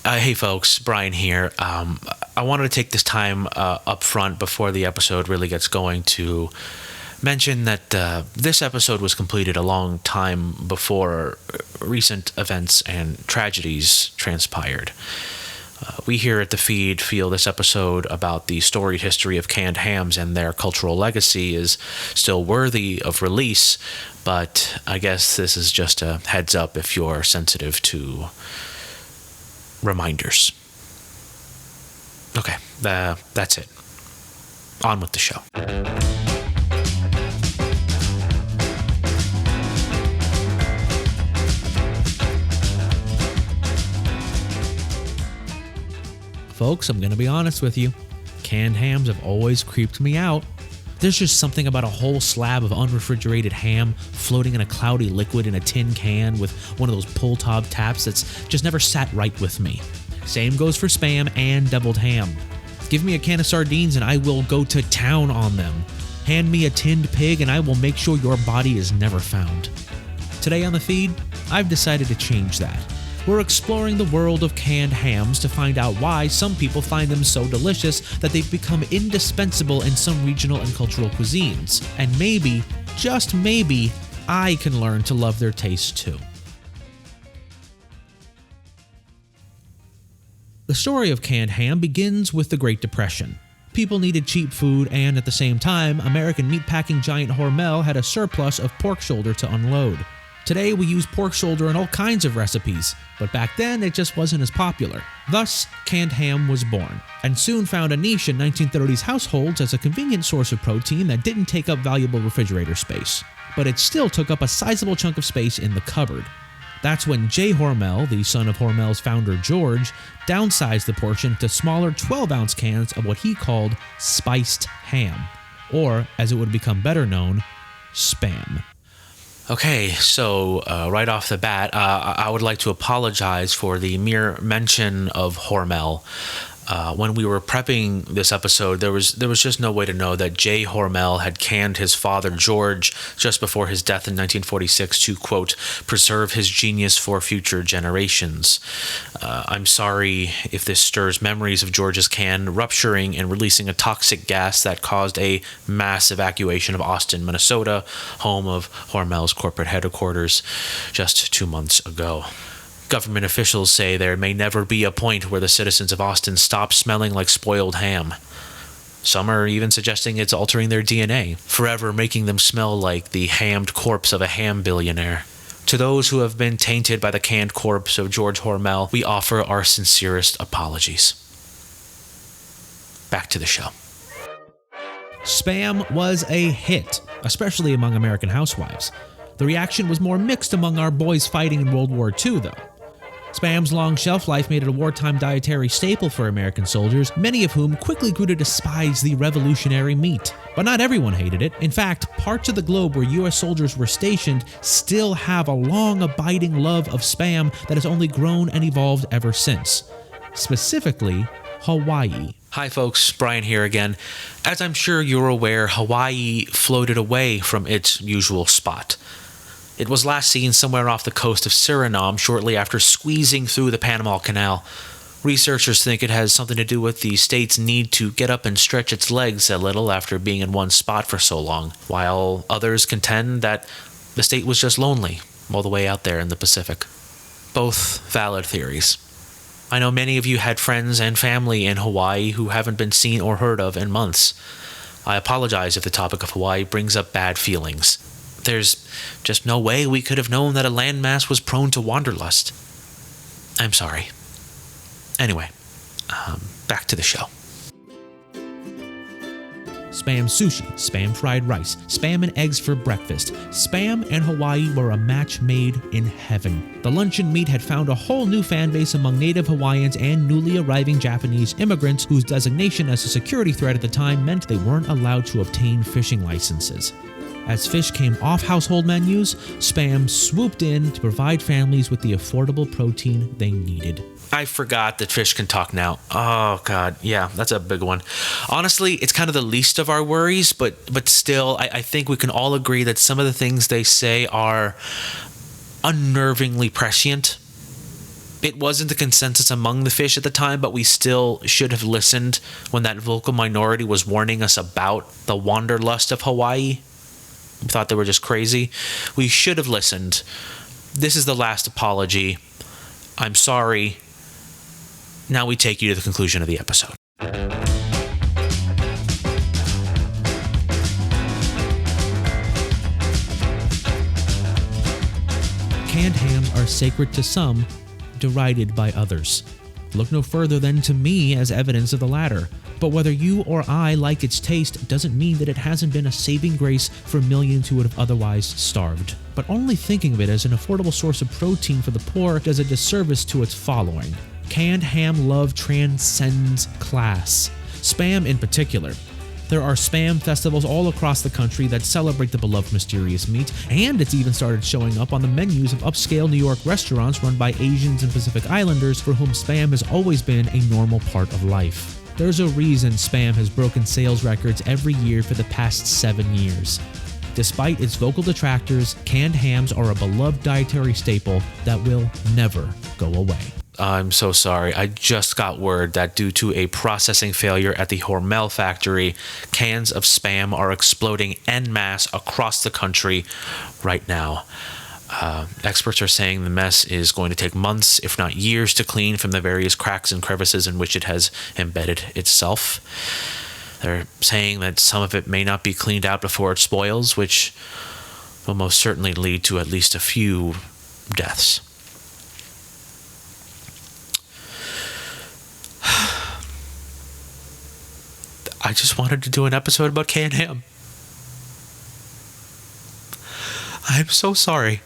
Hey folks, Brian here. I wanted to take this time up front before the episode really gets going to mention that this episode was completed a long time before recent events and tragedies transpired. We here at the feed feel this episode about the storied history of canned hams and their cultural legacy is still worthy of release, but I guess this is just a heads up if you're sensitive to reminders. Okay, that's it. On with the show. Folks, I'm going to be honest with you. Canned hams have always creeped me out. There's just something about a whole slab of unrefrigerated ham floating in a cloudy liquid in a tin can with one of those pull-tab taps that's just never sat right with me. Same goes for Spam and deviled ham. Give me a can of sardines and I will go to town on them. Hand me a tinned pig and I will make sure your body is never found. Today on the feed, I've decided to change that. We're exploring the world of canned hams to find out why some people find them so delicious that they've become indispensable in some regional and cultural cuisines. And maybe, just maybe, I can learn to love their taste too. The story of canned ham begins with the Great Depression. People needed cheap food, and at the same time, American meatpacking giant Hormel had a surplus of pork shoulder to unload. Today, we use pork shoulder in all kinds of recipes, but back then it just wasn't as popular. Thus, canned ham was born, and soon found a niche in 1930s households as a convenient source of protein that didn't take up valuable refrigerator space. But it still took up a sizable chunk of space in the cupboard. That's when J. Hormel, the son of Hormel's founder George, downsized the portion to smaller 12-ounce cans of what he called spiced ham, or, as it would become better known, Spam. Okay, so right off the bat, I would like to apologize for the mere mention of Hormel. When we were prepping this episode, there was just no way to know that J. Hormel had canned his father George just before his death in 1946 to, quote, preserve his genius for future generations. I'm sorry if this stirs memories of George's can rupturing and releasing a toxic gas that caused a mass evacuation of Austin, Minnesota, home of Hormel's corporate headquarters, just 2 months ago. Government officials say there may never be a point where the citizens of Austin stop smelling like spoiled ham. Some are even suggesting it's altering their DNA, forever making them smell like the hammed corpse of a ham billionaire. To those who have been tainted by the canned corpse of George Hormel, we offer our sincerest apologies. Back to the show. Spam was a hit, especially among American housewives. The reaction was more mixed among our boys fighting in World War II, though. Spam's long shelf life made it a wartime dietary staple for American soldiers, many of whom quickly grew to despise the revolutionary meat. But not everyone hated it. In fact, parts of the globe where US soldiers were stationed still have a long abiding love of Spam that has only grown and evolved ever since. Specifically, Hawaii. Hi folks, Brian here again. As I'm sure you're aware, Hawaii floated away from its usual spot. It was last seen somewhere off the coast of Suriname shortly after squeezing through the Panama Canal. Researchers think it has something to do with the state's need to get up and stretch its legs a little after being in one spot for so long, while others contend that the state was just lonely all the way out there in the Pacific. Both valid theories. I know many of you had friends and family in Hawaii who haven't been seen or heard of in months. I apologize if the topic of Hawaii brings up bad feelings. There's just no way we could have known that a landmass was prone to wanderlust. I'm sorry. Anyway, back to the show. Spam sushi, Spam fried rice, Spam and eggs for breakfast. Spam and Hawaii were a match made in heaven. The luncheon meat had found a whole new fan base among native Hawaiians and newly arriving Japanese immigrants whose designation as a security threat at the time meant they weren't allowed to obtain fishing licenses. As fish came off household menus, Spam swooped in to provide families with the affordable protein they needed. I forgot that fish can talk now. Oh, God. Yeah, that's a big one. Honestly, it's kind of the least of our worries, but still, I think we can all agree that some of the things they say are unnervingly prescient. it wasn't the consensus among the fish at the time, but we still should have listened when that vocal minority was warning us about the wanderlust of Hawaii. We thought they were just crazy. We should have listened. This is the last apology. I'm sorry. Now we take you to the conclusion of the episode. Canned hams are sacred to some, derided by others. Look no further than to me as evidence of the latter. But whether you or I like its taste doesn't mean that it hasn't been a saving grace for millions who would have otherwise starved. But only thinking of it as an affordable source of protein for the poor does a disservice to its following. Canned ham love transcends class. Spam in particular. There are Spam festivals all across the country that celebrate the beloved mysterious meat, and it's even started showing up on the menus of upscale New York restaurants run by Asians and Pacific Islanders for whom Spam has always been a normal part of life. There's a reason Spam has broken sales records every year for the past 7 years. Despite its vocal detractors, canned hams are a beloved dietary staple that will never go away. I'm so sorry. I just got word that due to a processing failure at the Hormel factory, cans of Spam are exploding en masse across the country right now. Experts are saying the mess is going to take months, if not years, to clean from the various cracks and crevices in which it has embedded itself. They're saying that some of it may not be cleaned out before it spoils, which will most certainly lead to at least a few deaths. I just wanted to do an episode about canned ham. I'm so sorry.